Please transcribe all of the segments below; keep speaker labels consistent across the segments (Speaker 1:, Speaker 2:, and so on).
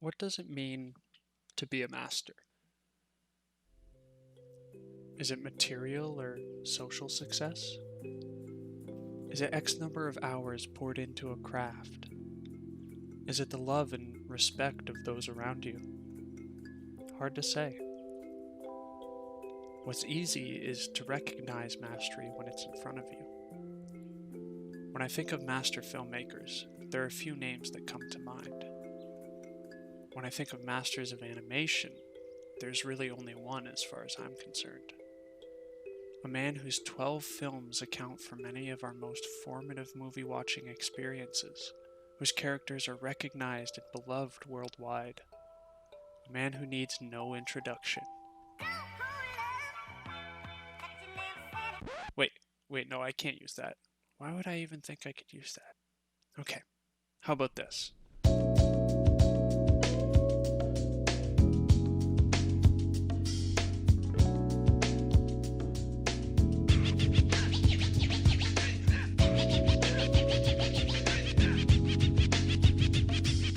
Speaker 1: What does it mean to be a master? Is it material or social success? Is it X number of hours poured into a craft? Is it the love and respect of those around you? Hard to say. What's easy is to recognize mastery when it's in front of you. When I think of master filmmakers, there are a few names that come to mind. When I think of masters of animation, there's really only one as far as I'm concerned. A man whose 12 films account for many of our most formative movie watching experiences, whose characters are recognized and beloved worldwide. A man who needs no introduction. Wait, no, I can't use that. Why would I even think I could use that? Okay, how about this?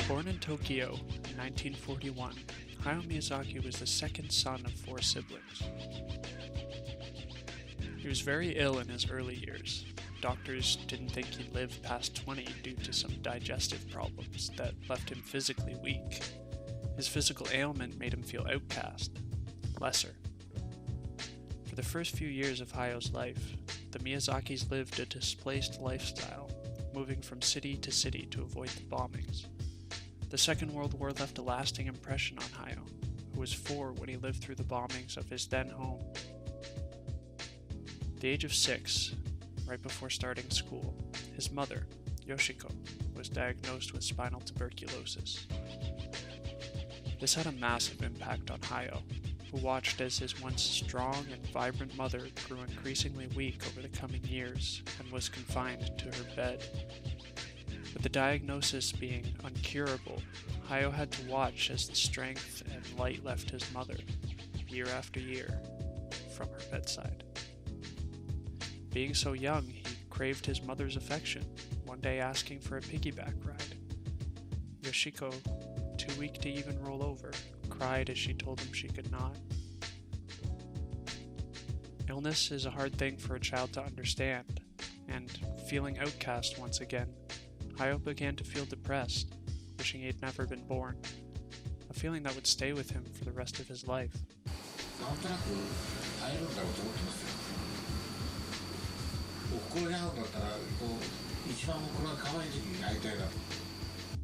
Speaker 1: Born in Tokyo in 1941, Hayao Miyazaki was the second son of 4 siblings. He was very ill in his early years. Doctors didn't think he'd live past 20 due to some digestive problems that left him physically weak. His physical ailment made him feel outcast, lesser. For the first few years of Hayao's life, the Miyazakis lived a displaced lifestyle, moving from city to city to avoid the bombings. The Second World War left a lasting impression on Hayao, who was 4 when he lived through the bombings of his then home. At the age of 6, right before starting school, his mother, Yoshiko, was diagnosed with spinal tuberculosis. This had a massive impact on Hayao, who watched as his once strong and vibrant mother grew increasingly weak over the coming years and was confined to her bed. With the diagnosis being uncurable, Hayao had to watch as the strength and light left his mother, year after year, from her bedside. Being so young, he craved his mother's affection, one day asking for a piggyback ride. Yoshiko, too weak to even roll over, cried as she told him she could not. Illness is a hard thing for a child to understand, and feeling outcast once again, Hayao began to feel depressed, wishing he had never been born, a feeling that would stay with him for the rest of his life.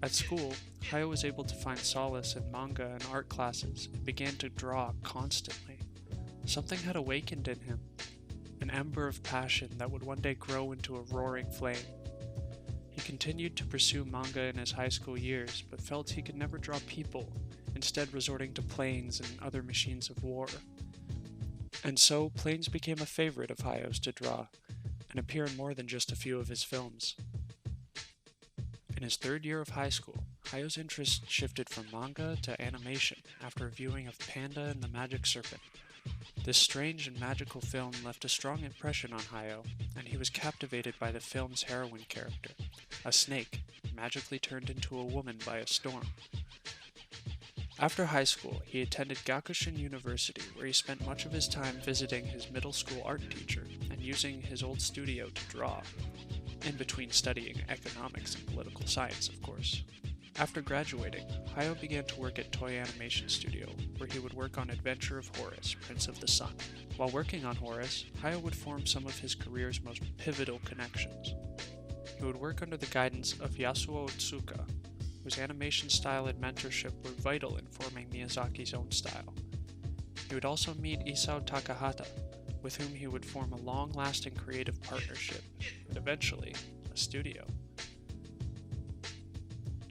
Speaker 1: At school, Hayao was able to find solace in manga and art classes and began to draw constantly. Something had awakened in him, an ember of passion that would one day grow into a roaring flame. He continued to pursue manga in his high school years, but felt he could never draw people, instead resorting to planes and other machines of war. And so, planes became a favorite of Hayao's to draw, and appear in more than just a few of his films. In his 3rd year of high school, Hayao's interest shifted from manga to animation after a viewing of Panda and the Magic Serpent. This strange and magical film left a strong impression on Hayao, and he was captivated by the film's heroine character, a snake magically turned into a woman by a storm. After high school, he attended Gakushin University, where he spent much of his time visiting his middle school art teacher and using his old studio to draw, in between studying economics and political science, of course. After graduating, Hayao began to work at Toei Animation Studio, where he would work on Adventure of Horus, Prince of the Sun. While working on Horus, Hayao would form some of his career's most pivotal connections. He would work under the guidance of Yasuo Otsuka, whose animation style and mentorship were vital in forming Miyazaki's own style. He would also meet Isao Takahata, with whom he would form a long-lasting creative partnership, and eventually, a studio.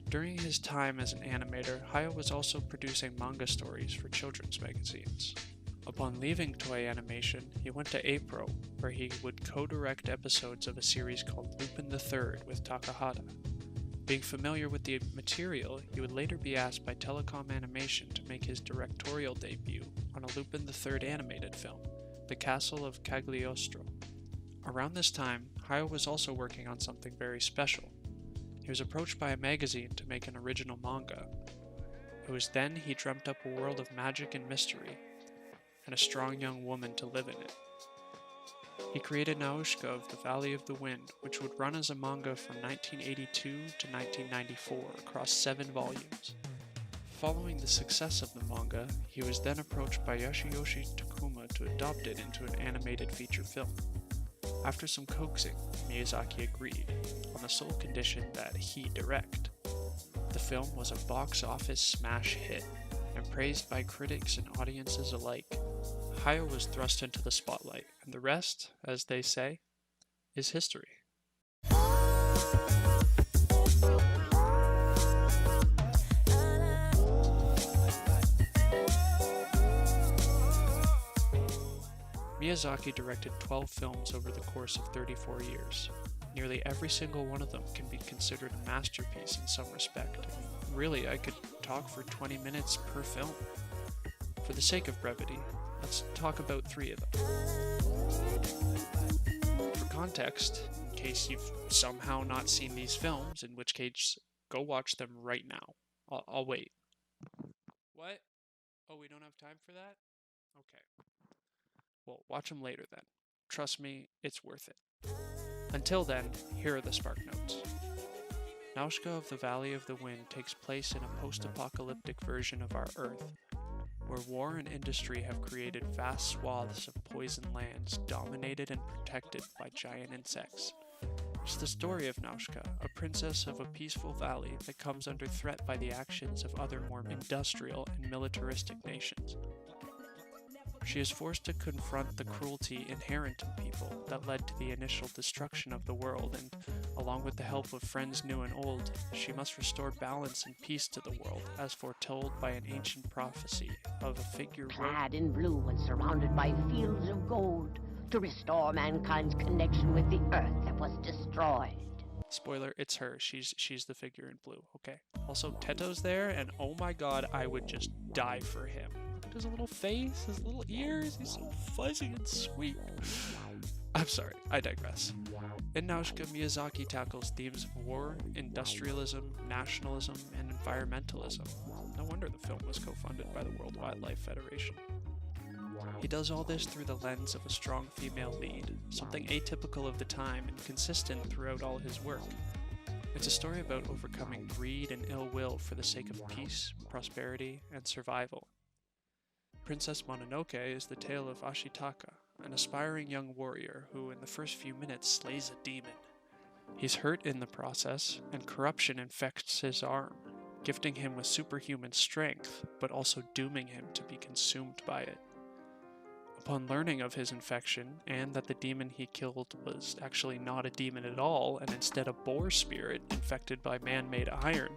Speaker 1: During his time as an animator, Hayao was also producing manga stories for children's magazines. Upon leaving Toei Animation, he went to April, where he would co-direct episodes of a series called Lupin the Third with Takahata. Being familiar with the material, he would later be asked by Telecom Animation to make his directorial debut on a Lupin the Third animated film, The Castle of Cagliostro. Around this time, Hayao was also working on something very special. He was approached by a magazine to make an original manga. It was then he dreamt up a world of magic and mystery, and a strong young woman to live in it. He created Nausicaa of the Valley of the Wind, which would run as a manga from 1982 to 1994 across 7 volumes. Following the success of the manga, he was then approached by Yasuyoshi Takuma to adopt it into an animated feature film. After some coaxing, Miyazaki agreed, on the sole condition that he direct. The film was a box office smash hit, and praised by critics and audiences alike. Hayao was thrust into the spotlight, and the rest, as they say, is history. Miyazaki directed 12 films over the course of 34 years. Nearly every single one of them can be considered a masterpiece in some respect. Really, I could talk for 20 minutes per film. For the sake of brevity, let's talk about 3 of them. For context, in case you've somehow not seen these films, in which case, go watch them right now. I'll wait. What? Oh, we don't have time for that? Okay. Well, watch them later then. Trust me, it's worth it. Until then, here are the spark notes. Nausicaa of the Valley of the Wind takes place in a post-apocalyptic version of our Earth, where war and industry have created vast swaths of poisoned lands dominated and protected by giant insects. It's the story of Nausicaa, a princess of a peaceful valley that comes under threat by the actions of other more industrial and militaristic nations. She is forced to confront the cruelty inherent in people that led to the initial destruction of the world, and, along with the help of friends new and old, she must restore balance and peace to the world, as foretold by an ancient prophecy of a figure
Speaker 2: clad in blue and surrounded by fields of gold, to restore mankind's connection with the earth that was destroyed.
Speaker 1: Spoiler, it's her. She's the figure in blue, okay? Also, Teto's there, and oh my god, I would just die for him. Look at his little face, his little ears, he's so fuzzy and sweet. I'm sorry, I digress. In Nausicaa, Miyazaki tackles themes of war, industrialism, nationalism, and environmentalism. No wonder the film was co-funded by the World Wildlife Federation. He does all this through the lens of a strong female lead, something atypical of the time and consistent throughout all his work. It's a story about overcoming greed and ill will for the sake of peace, prosperity, and survival. Princess Mononoke is the tale of Ashitaka, an aspiring young warrior who in the first few minutes slays a demon. He's hurt in the process, and corruption infects his arm, gifting him with superhuman strength, but also dooming him to be consumed by it. Upon learning of his infection, and that the demon he killed was actually not a demon at all, and instead a boar spirit infected by man-made iron,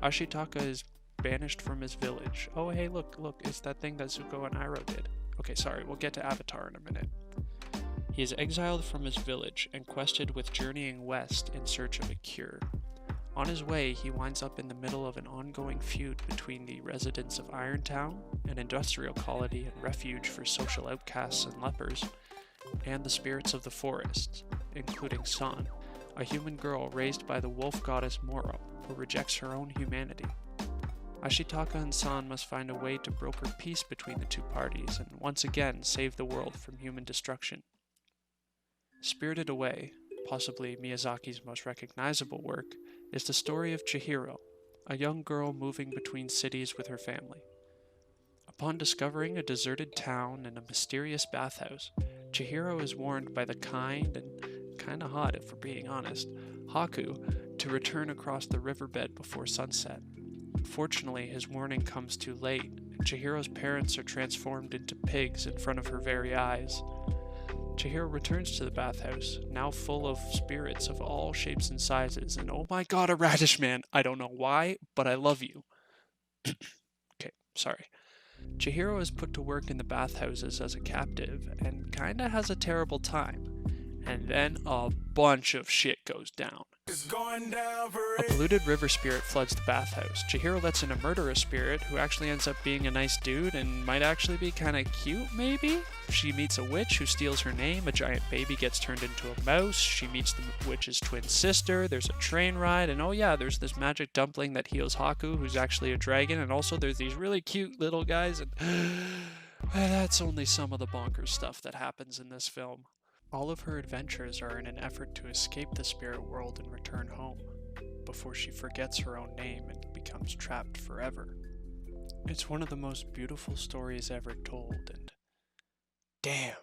Speaker 1: Ashitaka is banished from his village. Oh hey, look, it's that thing that Zuko and Iroh did. Okay, sorry, we'll get to Avatar in a minute. He is exiled from his village and quested with journeying west in search of a cure. On his way, he winds up in the middle of an ongoing feud between the residents of Irontown, an industrial colony and refuge for social outcasts and lepers, and the spirits of the forest, including San, a human girl raised by the wolf goddess Moro, who rejects her own humanity. Ashitaka and San must find a way to broker peace between the two parties and once again save the world from human destruction. Spirited Away, possibly Miyazaki's most recognizable work, is the story of Chihiro, a young girl moving between cities with her family. Upon discovering a deserted town and a mysterious bathhouse, Chihiro is warned by the kind and kinda hot if we're being honest, Haku, to return across the riverbed before sunset. Unfortunately, his warning comes too late, and Chihiro's parents are transformed into pigs in front of her very eyes. Chihiro returns to the bathhouse, now full of spirits of all shapes and sizes, and oh my god, a radish man! I don't know why, but I love you. Okay, sorry. Chihiro is put to work in the bathhouses as a captive, and kinda has a terrible time. And then a bunch of shit goes down. A polluted river spirit floods the bathhouse. Chihiro lets in a murderous spirit who actually ends up being a nice dude and might actually be kinda cute, maybe? She meets a witch who steals her name, a giant baby gets turned into a mouse, she meets the witch's twin sister, there's a train ride, and oh yeah, there's this magic dumpling that heals Haku, who's actually a dragon, and also there's these really cute little guys, and that's only some of the bonkers stuff that happens in this film. All of her adventures are in an effort to escape the spirit world and return home, before she forgets her own name and becomes trapped forever. It's one of the most beautiful stories ever told, and damn,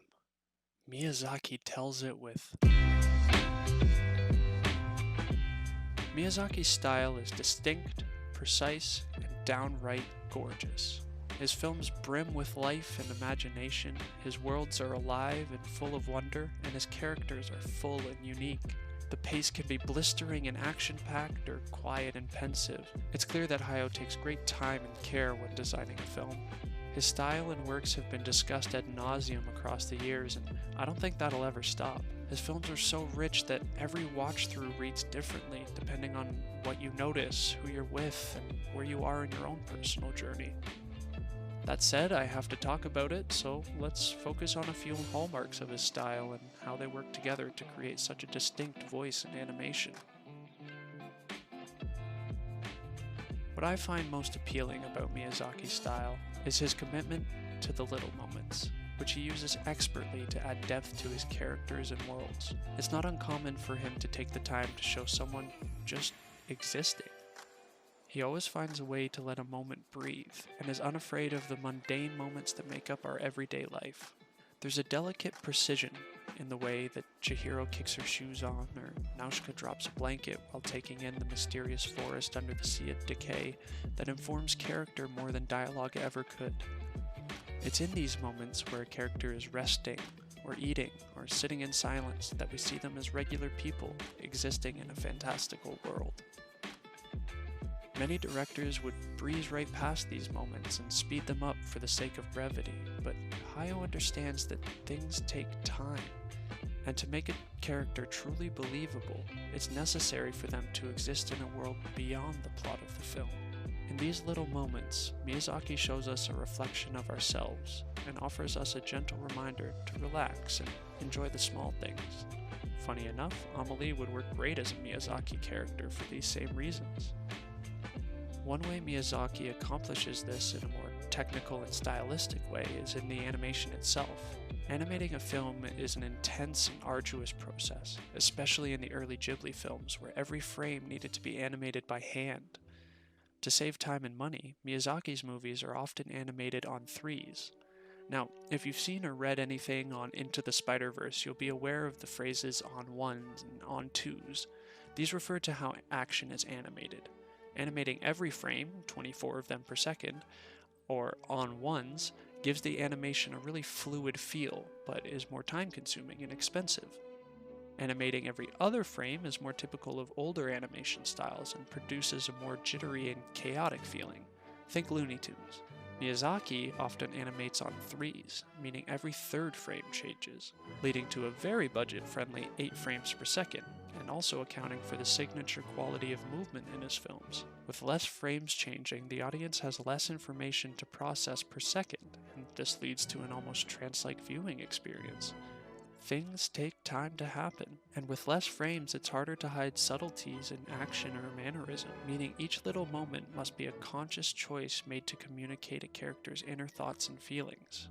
Speaker 1: Miyazaki tells it with... Miyazaki's style is distinct, precise, and downright gorgeous. His films brim with life and imagination, his worlds are alive and full of wonder, and his characters are full and unique. The pace can be blistering and action-packed or quiet and pensive. It's clear that Hayao takes great time and care when designing a film. His style and works have been discussed ad nauseum across the years, and I don't think that'll ever stop. His films are so rich that every watch-through reads differently depending on what you notice, who you're with, and where you are in your own personal journey. That said, I have to talk about it, so let's focus on a few hallmarks of his style and how they work together to create such a distinct voice in animation. What I find most appealing about Miyazaki's style is his commitment to the little moments, which he uses expertly to add depth to his characters and worlds. It's not uncommon for him to take the time to show someone just existing. He always finds a way to let a moment breathe, and is unafraid of the mundane moments that make up our everyday life. There's a delicate precision in the way that Chihiro kicks her shoes on, or Nausicaa drops a blanket while taking in the mysterious forest under the sea of decay that informs character more than dialogue ever could. It's in these moments where a character is resting, or eating, or sitting in silence that we see them as regular people existing in a fantastical world. Many directors would breeze right past these moments and speed them up for the sake of brevity, but Hayao understands that things take time, and to make a character truly believable, it's necessary for them to exist in a world beyond the plot of the film. In these little moments, Miyazaki shows us a reflection of ourselves, and offers us a gentle reminder to relax and enjoy the small things. Funny enough, Amelie would work great as a Miyazaki character for these same reasons. One way Miyazaki accomplishes this in a more technical and stylistic way is in the animation itself. Animating a film is an intense and arduous process, especially in the early Ghibli films where every frame needed to be animated by hand. To save time and money, Miyazaki's movies are often animated on 3s. Now, if you've seen or read anything on Into the Spider-Verse, you'll be aware of the phrases on 1s and on 2s. These refer to how action is animated. Animating every frame, 24 of them per second, or on 1s, gives the animation a really fluid feel, but is more time-consuming and expensive. Animating every other frame is more typical of older animation styles and produces a more jittery and chaotic feeling. Think Looney Tunes. Miyazaki often animates on 3s, meaning every third frame changes, leading to a very budget-friendly 8 frames per second, and also accounting for the signature quality of movement in his films. With less frames changing, the audience has less information to process per second, and this leads to an almost trance-like viewing experience. Things take time to happen, and with less frames it's harder to hide subtleties in action or mannerism, meaning each little moment must be a conscious choice made to communicate a character's inner thoughts and feelings.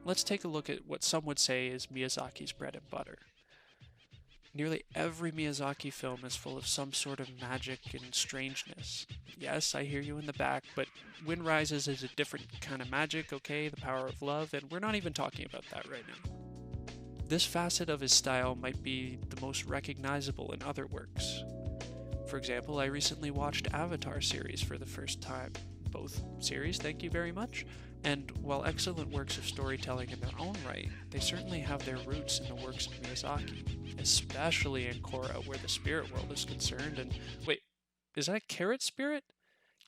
Speaker 1: Let's take a look at what some would say is Miyazaki's bread and butter. Nearly every Miyazaki film is full of some sort of magic and strangeness. Yes, I hear you in the back, but Wind Rises is a different kind of magic, okay? The power of love, and we're not even talking about that right now. This facet of his style might be the most recognizable in other works. For example, I recently watched Avatar series for the first time. Both series, thank you very much. And while excellent works of storytelling in their own right, they certainly have their roots in the works of Miyazaki, especially in Korra, where the spirit world is concerned. And wait, is that Carrot Spirit?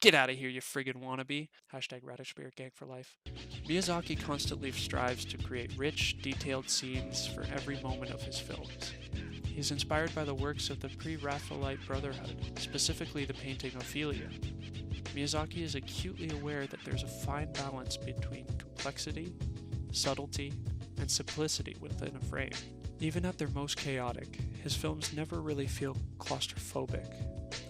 Speaker 1: Get out of here, you friggin' wannabe. Hashtag Radish Spirit Gang for life. Miyazaki constantly strives to create rich, detailed scenes for every moment of his films. He's inspired by the works of the pre-Raphaelite Brotherhood, specifically the painting Ophelia. Miyazaki is acutely aware that there's a fine balance between complexity, subtlety, and simplicity within a frame. Even at their most chaotic, his films never really feel claustrophobic,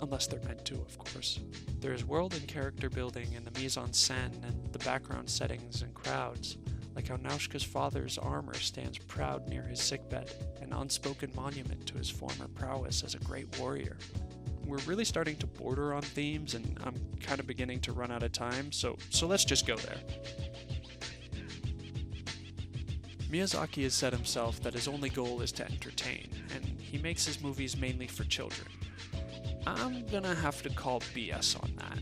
Speaker 1: unless they're meant to, of course. There is world and character building in the mise-en-scène and the background settings and crowds, like how Nausicaa's father's armor stands proud near his sickbed, an unspoken monument to his former prowess as a great warrior. We're really starting to border on themes, and I'm kind of beginning to run out of time, so let's just go there. Miyazaki has said himself that his only goal is to entertain, and he makes his movies mainly for children. I'm gonna have to call BS on that.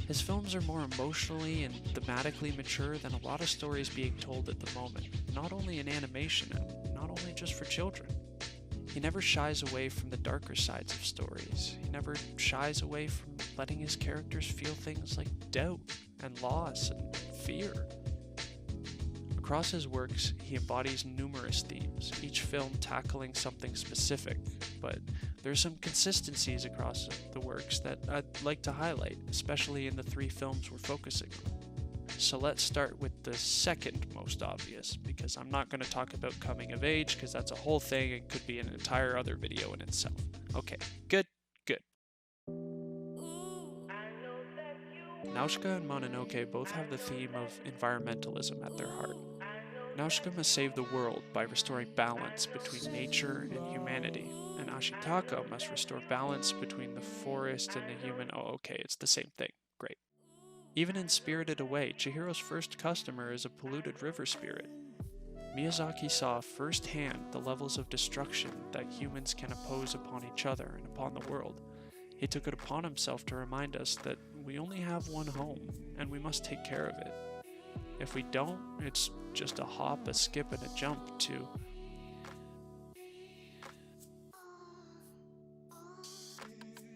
Speaker 1: His films are more emotionally and thematically mature than a lot of stories being told at the moment, not only in animation and not only just for children. He never shies away from the darker sides of stories. He never shies away from letting his characters feel things like doubt and loss and fear. Across his works, he embodies numerous themes, each film tackling something specific, but there's some consistencies across the works that I'd like to highlight, especially in the 3 films we're focusing on. So let's start with the second most obvious, because I'm not going to talk about coming of age, because that's a whole thing and could be an entire other video in itself. Okay, good. Nausicaa and Mononoke both have the theme of environmentalism at their heart. Nausicaa must save the world by restoring balance between nature and humanity, and Ashitaka must restore balance between the forest and the human. Oh, okay, it's the same thing. Great. Even in Spirited Away, Chihiro's first customer is a polluted river spirit. Miyazaki saw firsthand the levels of destruction that humans can impose upon each other and upon the world. He took it upon himself to remind us that we only have one home, and we must take care of it. If we don't, it's just a hop, a skip, and a jump to...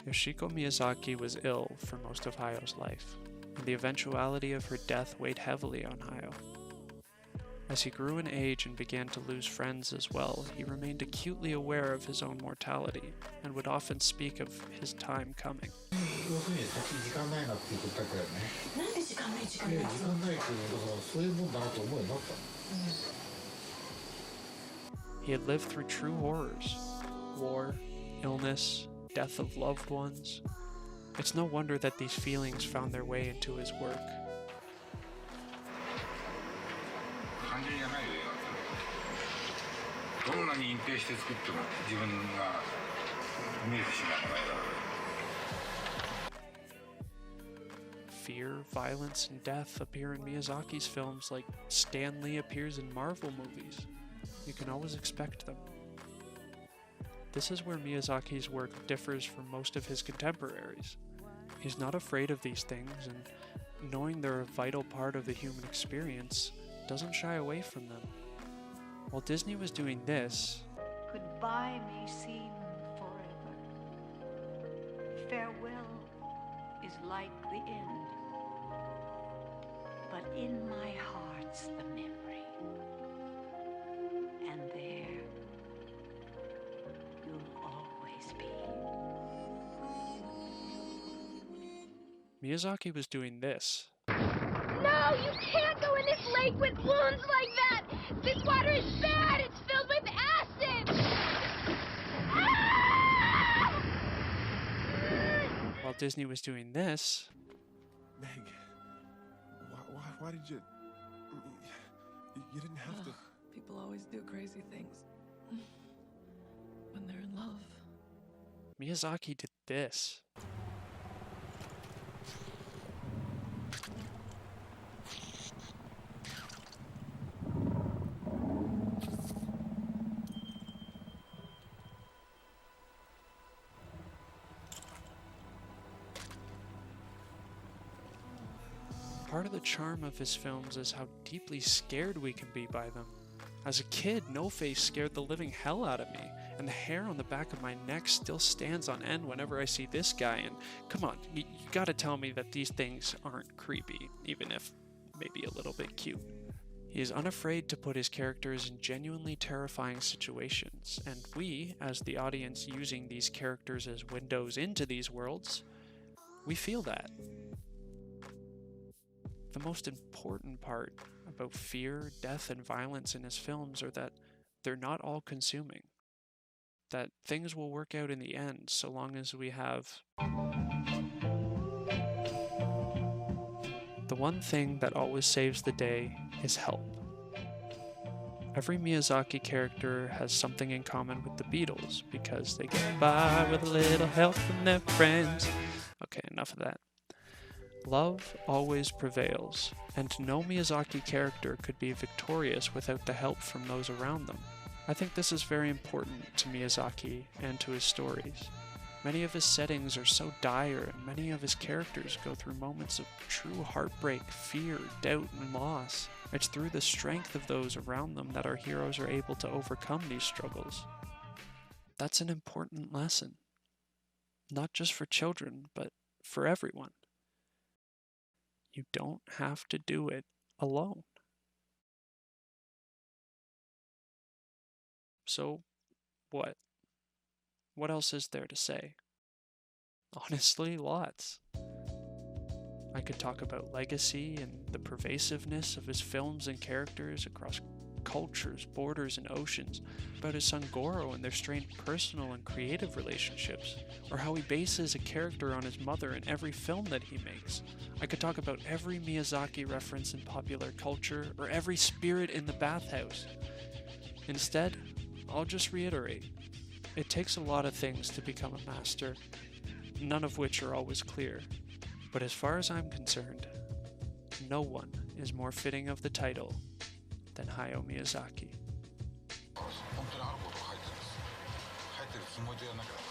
Speaker 1: Yoshiko Miyazaki was ill for most of Hayao's life, and the eventuality of her death weighed heavily on Hayao. As he grew in age and began to lose friends as well, he remained acutely aware of his own mortality, and would often speak of his time coming. He had lived through true horrors: war, illness, death of loved ones. It's no wonder that these feelings found their way into his work. Fear, violence, and death appear in Miyazaki's films like Stan Lee appears in Marvel movies. You can always expect them. This is where Miyazaki's work differs from most of his contemporaries. He's not afraid of these things, and knowing they're a vital part of the human experience, doesn't shy away from them. While Disney was doing this,
Speaker 3: goodbye may seem forever. Farewell is like the end. But in my heart's the memory. And there you'll always be.
Speaker 1: Miyazaki was doing this.
Speaker 4: No, you can't go in this lake with balloons like that! This water is bad! It's filled with acid! Ah!
Speaker 1: While Disney was doing this,
Speaker 5: Meg, why did you... You didn't have to...
Speaker 6: People always do crazy things when they're in love.
Speaker 1: Miyazaki did this. Part of the charm of his films is how deeply scared we can be by them. As a kid, No Face scared the living hell out of me, and the hair on the back of my neck still stands on end whenever I see this guy, and come on, you gotta tell me that these things aren't creepy, even if maybe a little bit cute. He is unafraid to put his characters in genuinely terrifying situations, and we, as the audience using these characters as windows into these worlds, we feel that. The most important part about fear, death, and violence in his films are that they're not all-consuming. That things will work out in the end so long as we have the one thing that always saves the day is help. Every Miyazaki character has something in common with the Beatles because they get by with a little help from their friends. Okay, enough of that. Love always prevails, and no Miyazaki character could be victorious without the help from those around them. I think this is very important to Miyazaki and to his stories. Many of his settings are so dire, and many of his characters go through moments of true heartbreak, fear, doubt, and loss. It's through the strength of those around them that our heroes are able to overcome these struggles. That's an important lesson. Not just for children, but for everyone. You don't have to do it alone. So, what? What else is there to say? Honestly, lots. I could talk about legacy and the pervasiveness of his films and characters across cultures, borders, and oceans, about his son Goro and their strained personal and creative relationships, or how he bases a character on his mother in every film that he makes. I could talk about every Miyazaki reference in popular culture, or every spirit in the bathhouse. Instead, I'll just reiterate, it takes a lot of things to become a master, none of which are always clear. But as far as I'm concerned, no one is more fitting of the title than Hayao Miyazaki.
Speaker 7: 本当にあることを書いてるんです。書いてるつもりでやらなきゃ